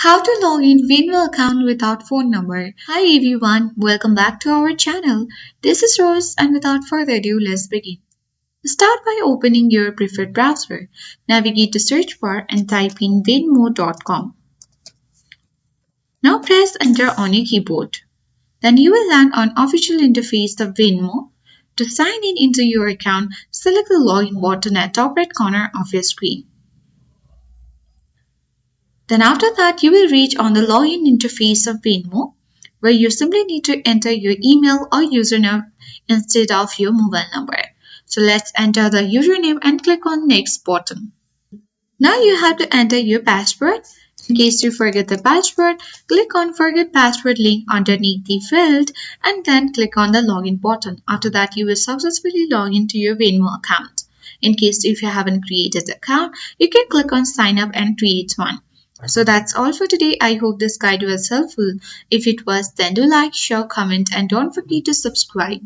How to log in Venmo account without phone number. Hi everyone, welcome back to our channel. This is Rose and without further ado, let's begin. Start by opening your preferred browser. Navigate to search bar and type in venmo.com. Now press enter on your keyboard. Then you will land on official interface of Venmo. To sign in into your account, select the login button at top right corner of your screen. Then after that, you will reach on the login interface of Venmo, where you simply need to enter your email or username instead of your mobile number. So let's enter the username and click on next button. Now you have to enter your password. In case you forget the password, click on forget password link underneath the field and then click on the login button. After that, you will successfully log into your Venmo account. In case if you haven't created the account, you can click on sign up and create one. So that's all for today. I hope this guide was helpful. If it was, then do like, share, comment, and don't forget to subscribe.